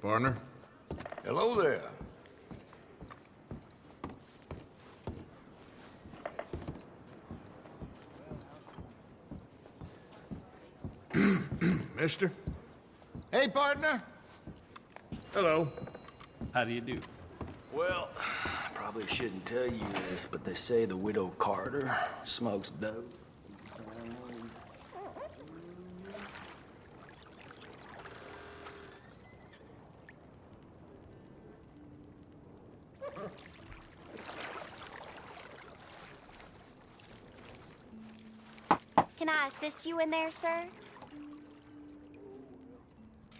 Partner? Hello there. Mister? Hey, partner. Hello. How do you do? Well, I probably shouldn't tell you this, but they say the widow Carter smokes dope. Can I assist you in there, sir?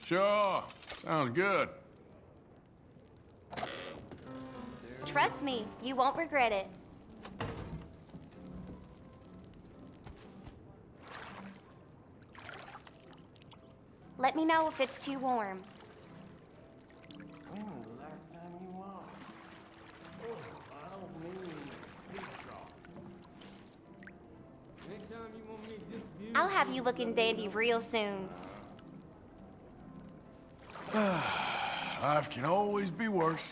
Sure. Sounds good. Trust me, you won't regret it. Let me know if it's too warm. I'll have you looking dandy real soon. Life can always be worse.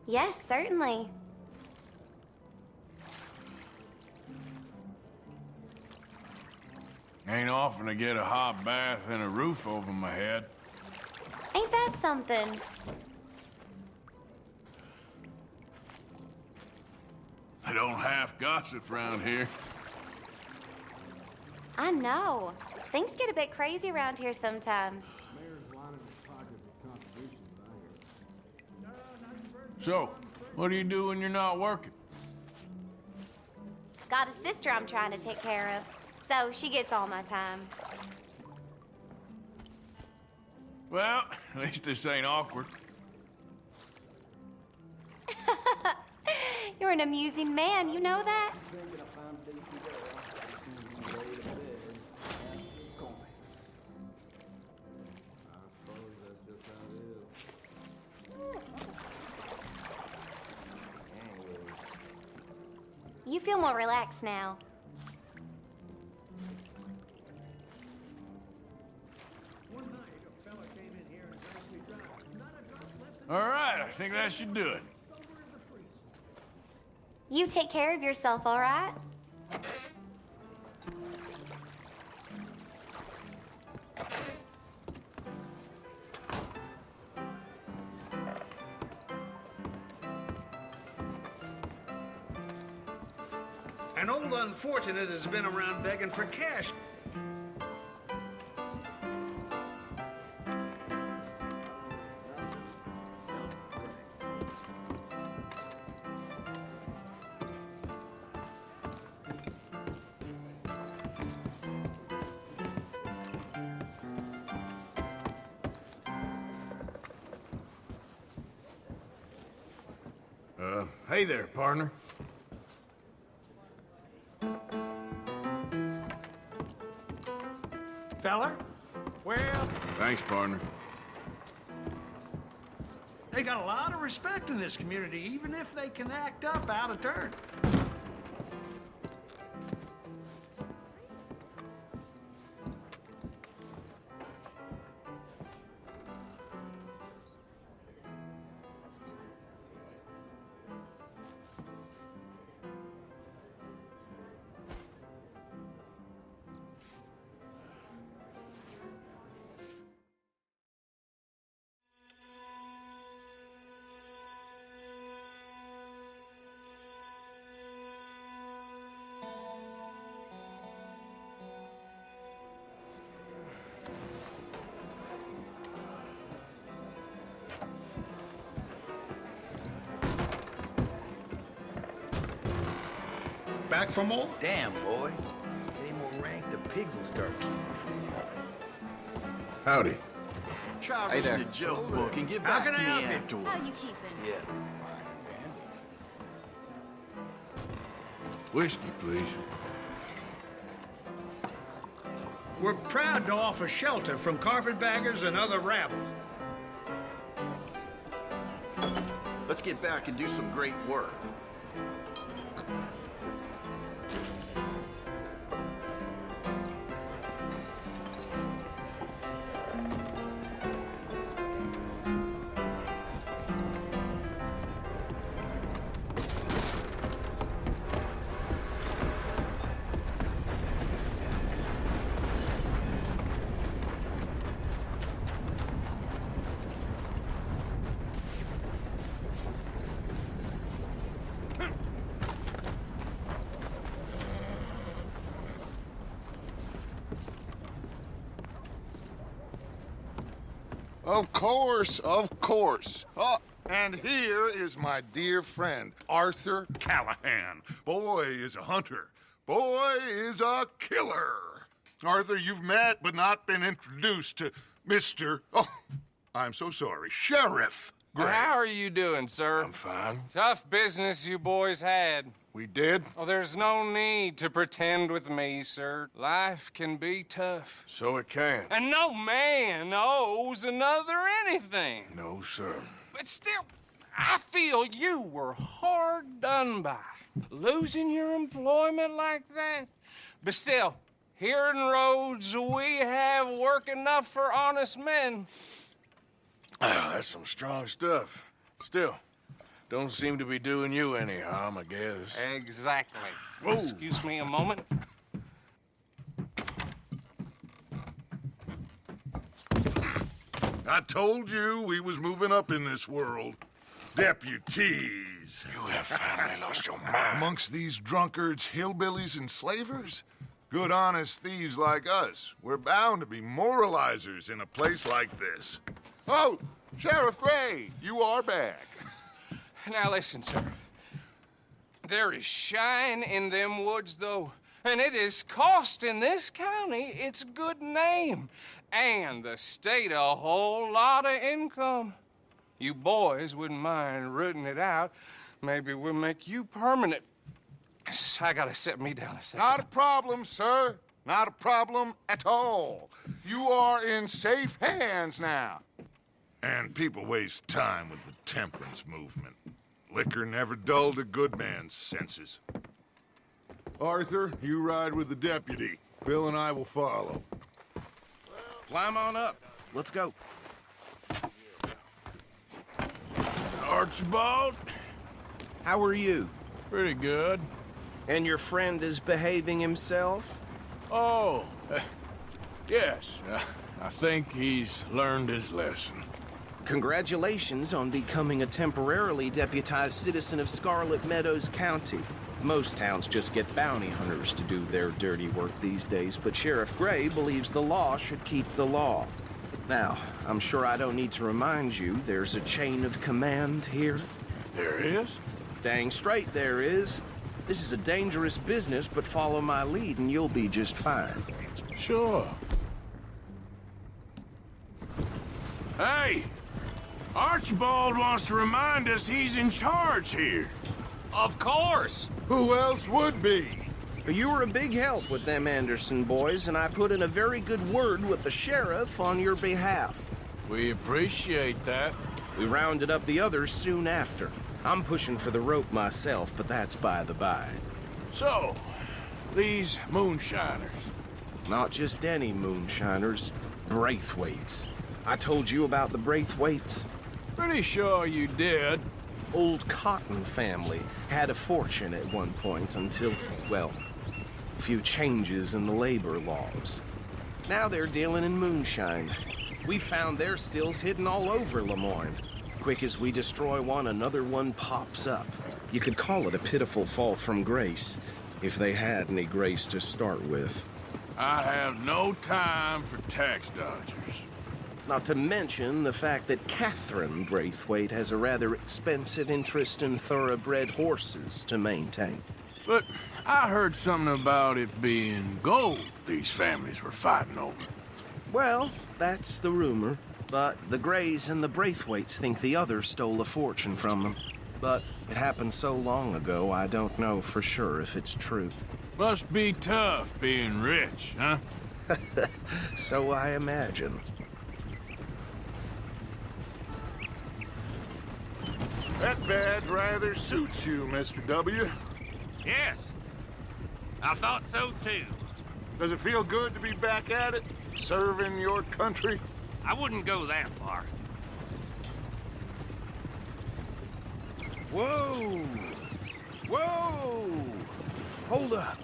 Yes, certainly. Ain't often to get a hot bath and a roof over my head. Ain't that something? I don't half gossip around here. I know. Things get a bit crazy around here sometimes. So, what do you do when you're not working? Got a sister I'm trying to take care of, so she gets all my time. Well, at least this ain't awkward. You're an amusing man, you know that? You feel more relaxed now. All right, I think that should do it. You take care of yourself, all right? An old unfortunate has been around begging for cash. Hey there, partner. Feller? Well, Thanks, partner. they got a lot of respect in this community, even if they can act up out of turn. Back for more? Damn, boy. Any more rank, the pigs will start keeping from you. Howdy. Try reading the joke book and get How back can to I me help you? afterwards. How you keeping? Yeah. Whiskey, please. We're proud to offer shelter from carpetbaggers and other rabble. Let's get back and do some great work. Of course, of course. Oh, and here is my dear friend, Arthur Callahan. Boy is a hunter. Boy is a killer. Arthur, you've met but not been introduced to Mr. Oh, I'm so sorry, Sheriff Gray. How are you doing, sir? I'm fine. Tough business you boys had. We did? Oh, there's no need to pretend with me, sir. Life can be tough. So it can. And no man owes another anything. No, sir. But still, I feel you were hard done by. Losing your employment like that. But still, here in Rhodes, we have work enough for honest men. Ah, that's some strong stuff. Still, don't seem to be doing you any harm, I guess. Exactly. Whoa. Excuse me a moment. I told you we was moving up in this world. Deputies. You have finally lost your mind. Amongst these drunkards, hillbillies, and slavers? Good honest thieves like us. We're bound to be moralizers in a place like this. Oh, Sheriff Gray, you are back. Now listen, sir. There is shine in them woods, though, and it is costing this county its good name, and the state a whole lot of income. You boys wouldn't mind rooting it out. Maybe we'll make you permanent. I gotta set me down a second. Not a problem, sir. Not a problem at all. You are in safe hands now. And people waste time with the temperance movement. Liquor never dulled a good man's senses. Arthur, you ride with the deputy. Bill and I will follow. Climb on up. Let's go. Archibald? How are you? Pretty good. And your friend is behaving himself? Oh, yes. I think he's learned his lesson. Congratulations on becoming a temporarily deputized citizen of Scarlet Meadows County. Most towns just get bounty hunters to do their dirty work these days, but Sheriff Gray believes the law should keep the law. Now, I'm sure I don't need to remind you there's a chain of command here. There is? Dang straight there is. This is a dangerous business, but follow my lead and you'll be just fine. Sure. Hey! Archibald wants to remind us he's in charge here. Of course! Who else would be? You were a big help with them Anderson boys, and I put in a very good word with the sheriff on your behalf. We appreciate that. We rounded up the others soon after. I'm pushing for the rope myself, but that's by the by. So, these moonshiners. Not just any moonshiners, Braithwaites. I told you about the Braithwaites? Pretty sure you did. Old Cotton family had a fortune at one point until, well, a few changes in the labor laws. Now they're dealing in moonshine. We found their stills hidden all over Lemoyne. Quick as we destroy one, another one pops up. You could call it a pitiful fall from grace, if they had any grace to start with. I have no time for tax dodgers. Not to mention the fact that Catherine Braithwaite has a rather expensive interest in thoroughbred horses to maintain. But I heard something about it being gold these families were fighting over. Well, that's the rumor. But the Greys and the Braithwaites think the others stole a fortune from them. But it happened so long ago, I don't know for sure if it's true. Must be tough being rich, huh? So I imagine. That badge rather suits you, Mr. W. Yes. I thought so, too. Does it feel good to be back at it, serving your country? I wouldn't go that far. Whoa! Whoa! Hold up.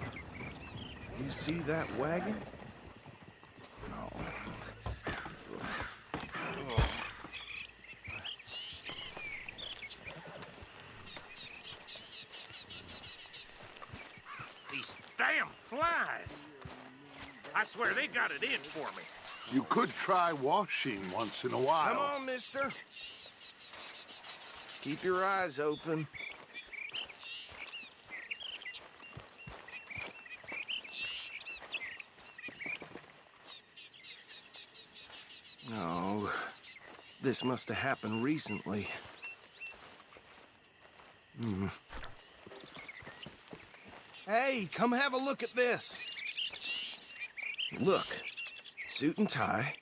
You see that wagon? Oh. These damn flies. I swear they got it in for me. You could try washing once in a while. Come on, mister. Keep your eyes open. Oh, this must have happened recently. Hey, come have a look at this. Look, suit and tie,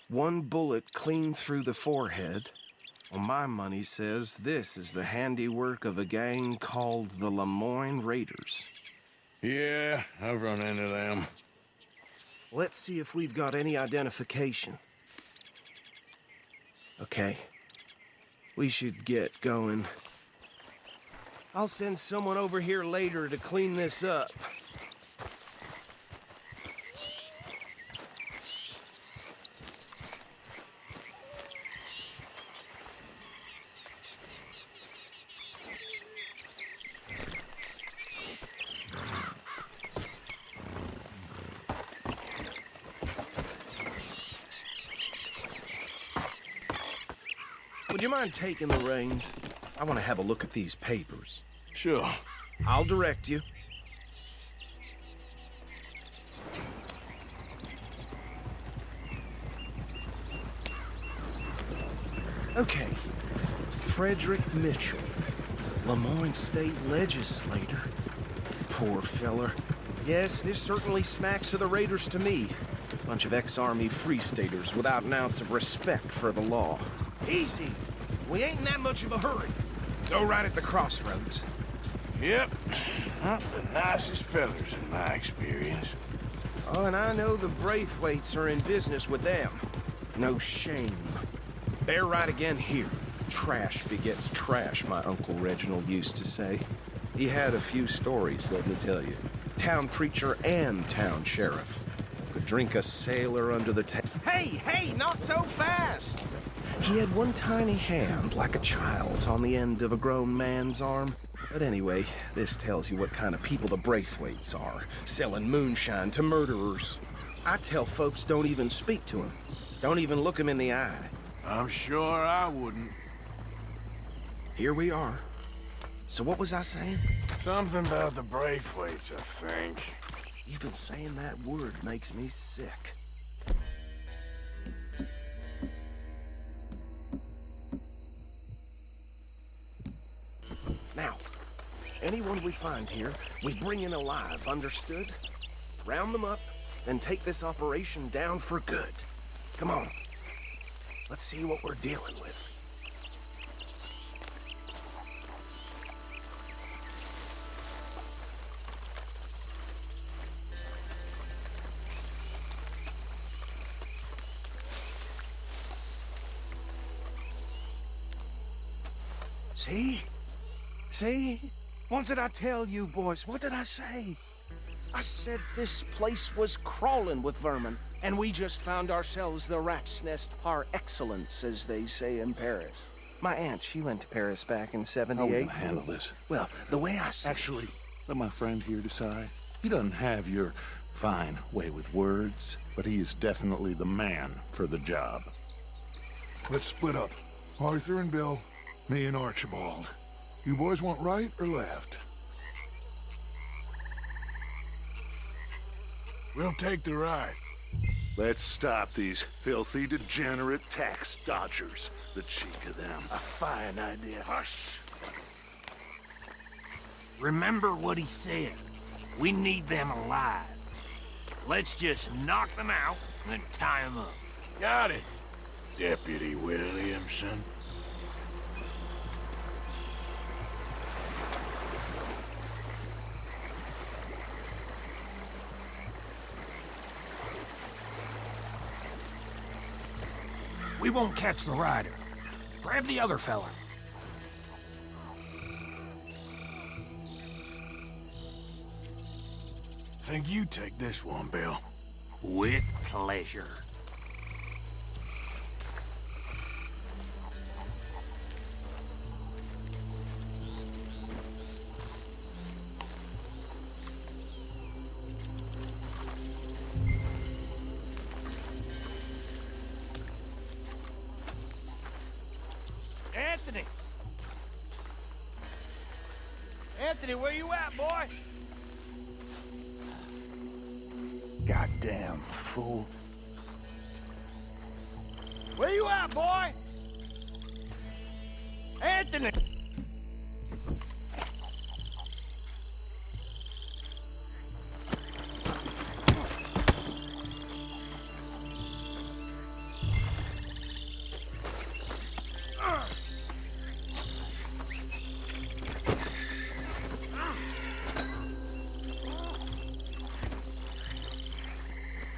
one bullet clean through the forehead. Well, my money says this is the handiwork of a gang called the Lemoyne Raiders. Yeah, I've run into them. Let's see if we've got any identification. Okay. We should get going. I'll send someone over here later to clean this up. Would you mind taking the reins? I want to have a look at these papers. Sure. I'll direct you. Okay. Frederick Mitchell, Lemoyne State Legislator. Poor feller. Yes, this certainly smacks of the Raiders to me. Bunch of ex-Army Free Staters without an ounce of respect for the law. Easy. We ain't in that much of a hurry. Go right at the crossroads. Yep. Not the nicest fellers in my experience. Oh, and I know the Braithwaites are in business with them. No shame. Bear right again here. Trash begets trash, my Uncle Reginald used to say. He had a few stories, let me tell you. Town preacher and town sheriff. Could drink a sailor under the Hey, not so fast! He had one tiny hand, like a child's, on the end of a grown man's arm. But anyway, this tells you what kind of people the Braithwaites are, selling moonshine to murderers. I tell folks don't even speak to him. Don't even look him in the eye. I'm sure I wouldn't. Here we are. So what was I saying? Something about the Braithwaites, I think. Even saying that word makes me sick. Now, anyone we find here, we bring in alive, understood? Round them up, then take this operation down for good. Come on. Let's see what we're dealing with. See? See? What did I tell you, boys? What did I say? I said this place was crawling with vermin, and we just found ourselves the rat's nest par excellence, as they say in Paris. My aunt, she went to Paris back in '78. How are we gonna handle this? Well, the way I see Actually, let my friend here decide. He doesn't have your fine way with words, but he is definitely the man for the job. Let's split up. Arthur and Bill, me and Archibald. You boys want right or left? We'll take the right. Let's stop these filthy, degenerate tax dodgers. The cheek of them. A fine idea. Hush! Remember what he said. We need them alive. Let's just knock them out and tie them up. Got it, Deputy Williamson. We won't catch the rider. Grab the other fella. Think you take this one, Bill. With pleasure. Anthony, where you at, boy? Goddamn fool. Where you at, boy? Anthony!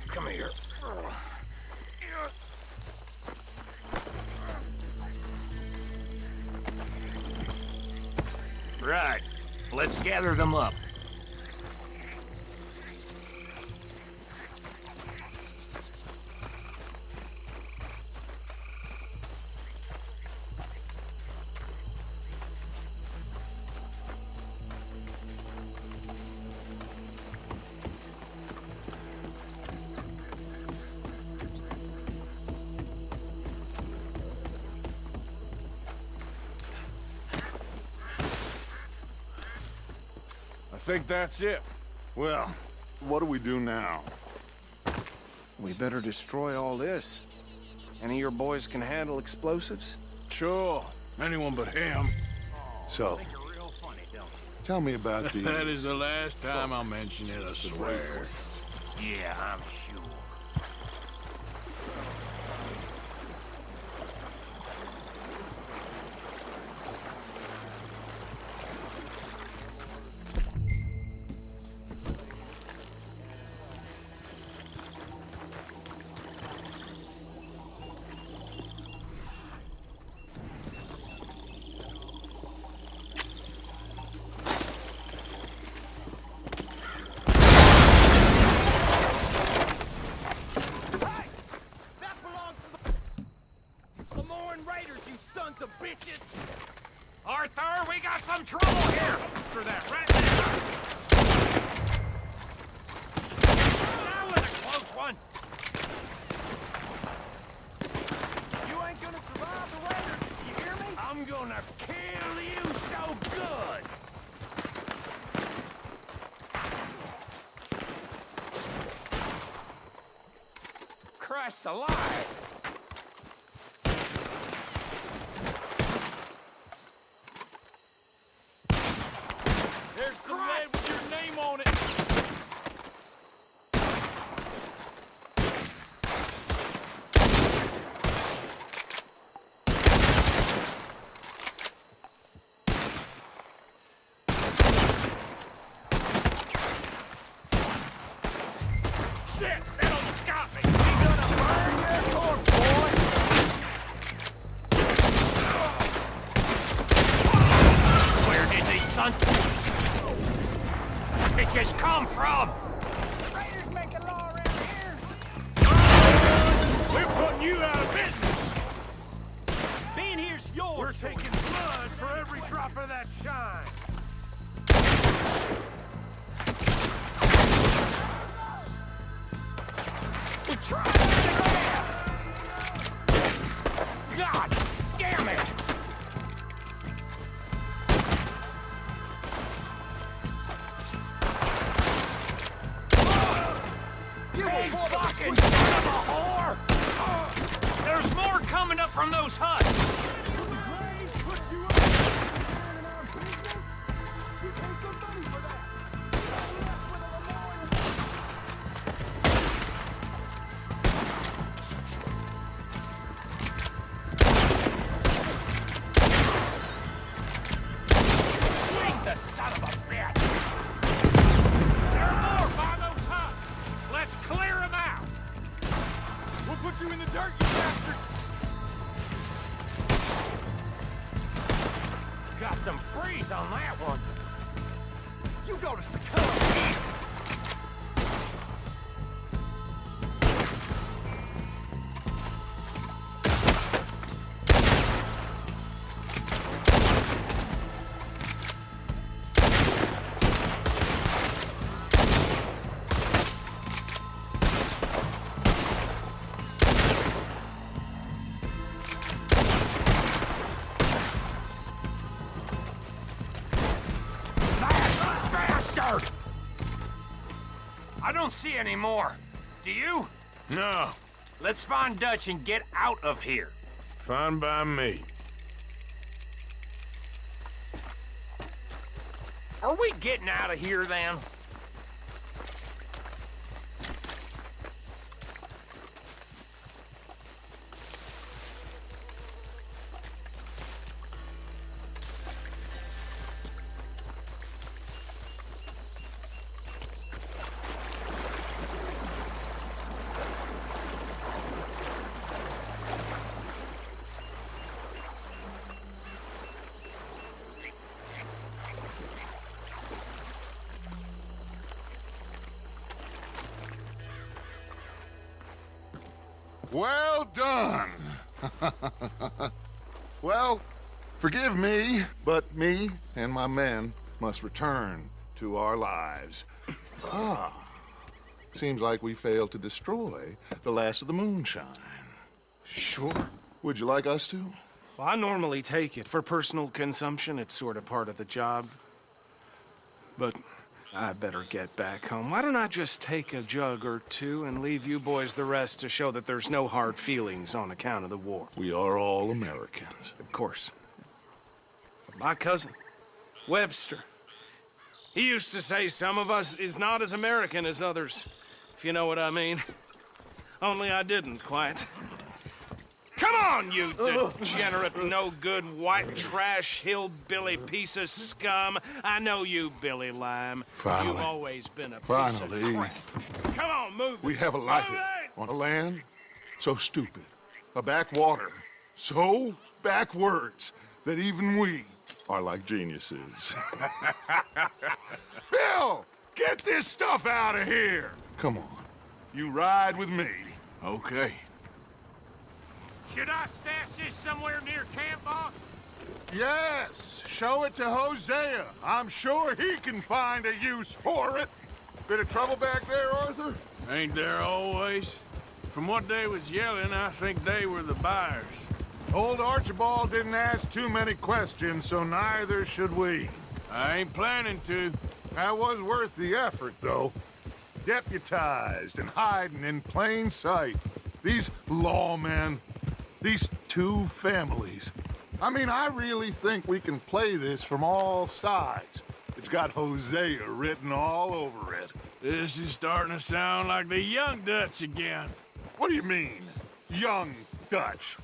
Come here. Right. Let's gather them up. I think that's it. Well, what do we do now? We better destroy all this. Any of your boys can handle explosives? Sure. Anyone but him. So, tell me about the... That is the last time I'll mention it, I swear. Yeah, I'm sure. Arthur, we got some trouble here! After that right now! That was a close one! You ain't gonna survive the raiders, you hear me? I'm gonna kill you so good! Christ alive! There's some lead with your name on it. Shit, that almost got me. We gonna burn your corpse, boy. Where did these sons... bitches come from? Raiders make a law around here. We're putting you out of business. Being here's yours. We're taking blood for every drop of that shine. We're trying to get. God damn it! Hey, fucking son of a whore! There's more coming up from those huts! Wait, the son of a bitch! There are more by those huts! Let's clear them out! We'll put you in the dirt, you bastard! Got some freeze on that one. You go to succumb! There! don't see any more. Do you? No, Let's find Dutch and get out of here. fine by me. Are we getting out of here, then? Well done. Well, forgive me, but me and my men must return to our lives. Ah, seems like we failed to destroy the last of the moonshine. Sure. Would you like us to? Well, I normally take it. For personal consumption, it's sort of part of the job. But I better get back home. Why don't I just take a jug or two and leave you boys the rest to show that there's no hard feelings on account of the war? We are all Americans. Of course. My cousin, Webster, he used to say some of us is not as American as others, if you know what I mean. Only I didn't quite. Come on, you degenerate, no-good, white trash, hillbilly piece of scum. I know you, Billy Lime. Finally. You've always been a piece Finally. of crap. Come on, move it. We have a life Move it! on a land so stupid, a backwater so backwards that even we are like geniuses. Bill, get this stuff out of here. Come on, you ride with me. Okay. Should I stash this somewhere near camp, boss? Yes, show it to Hosea. I'm sure he can find a use for it. Bit of trouble back there, Arthur? Ain't there always? From what they was yelling, I think they were the buyers. Old Archibald didn't ask too many questions, so neither should we. I ain't planning to. That was worth the effort, though. Deputized and hiding in plain sight. These lawmen, these two families. I mean, I really think we can play this from all sides. It's got Hosea written all over it. This is starting to sound like the young Dutch again. What do you mean, young Dutch?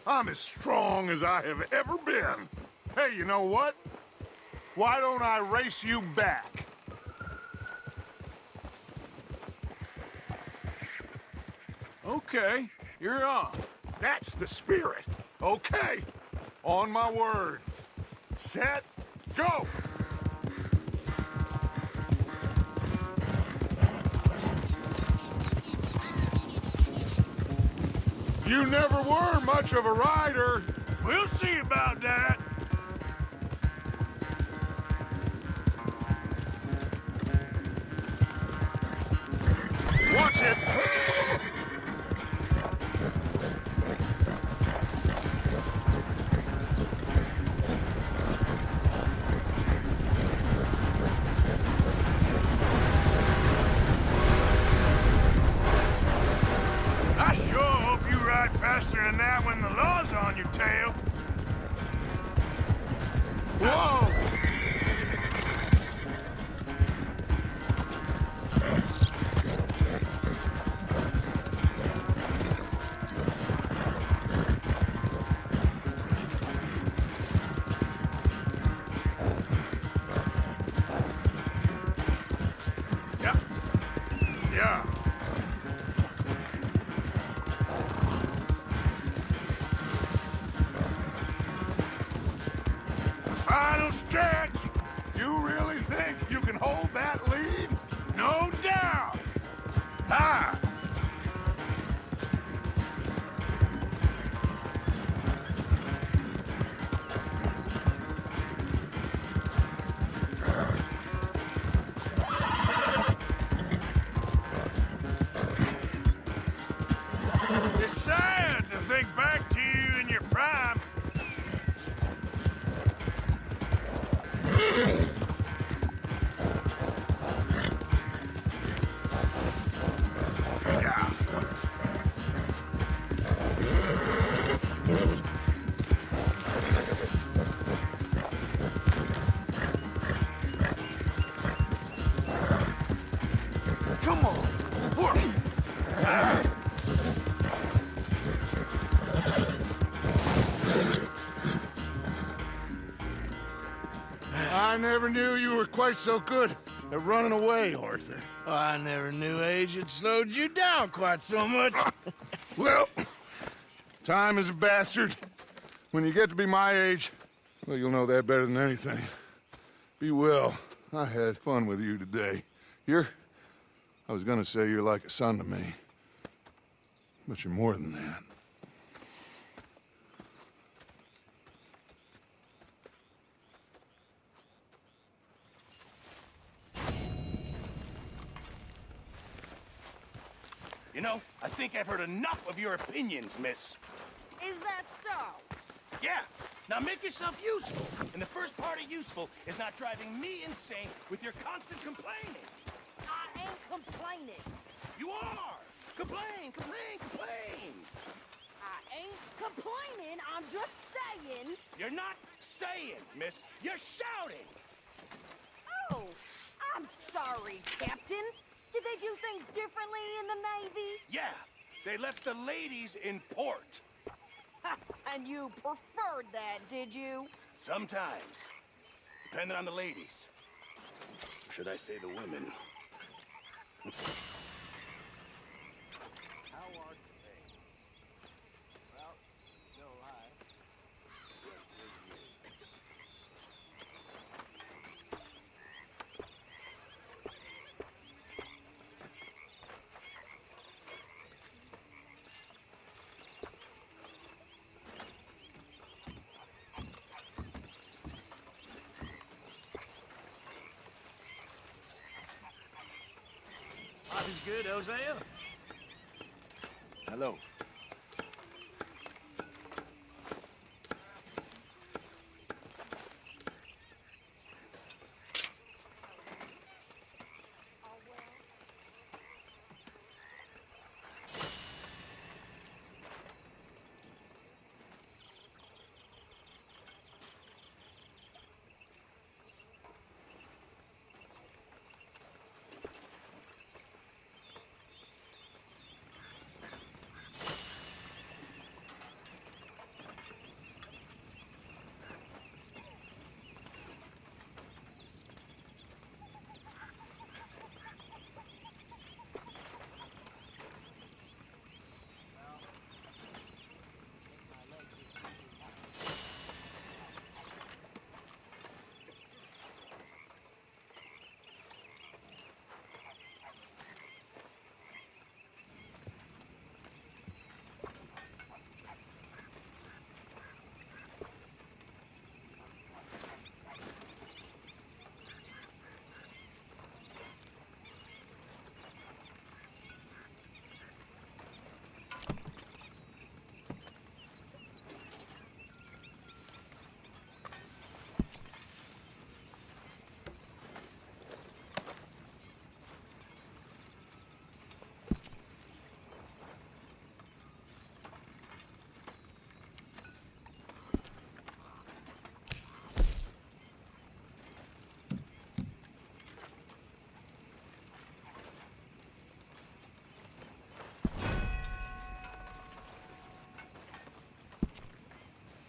I'm as strong as I have ever been. Hey, you know what? Why don't I race you back? Okay, you're on. That's the spirit. Okay. On my word. Set, go! You never were much of a rider. We'll see about that. Watch it! I sure hope you ride faster than that when the law's on your tail. Whoa! Yeah. Yeah. Final stretch. You really think you can hold that lead? No doubt. Ha! It's sad to think back to you in your prime. I never knew you were quite so good at running away, Arthur. Oh, I never knew age had slowed you down quite so much. Well, time is a bastard. When you get to be my age, well, you'll know that better than anything. Be well. I had fun with you today. I was gonna say you're like a son to me. But you're more than that. You know, I think I've heard enough of your opinions, miss. Is that so? Yeah. Now make yourself useful. And the first part of useful is not driving me insane with your constant complaining. I ain't complaining. You are! Complain, complain, complain! I ain't complaining. I'm just saying. You're not saying, miss. You're shouting! Oh, I'm sorry, Captain. Did they do things differently in the Navy? Yeah, they left the ladies in port. And you preferred that, did you? Sometimes. Depending on the ladies. Or should I say the women? How are they? Well, still alive. Life is good, Hosea. Hello.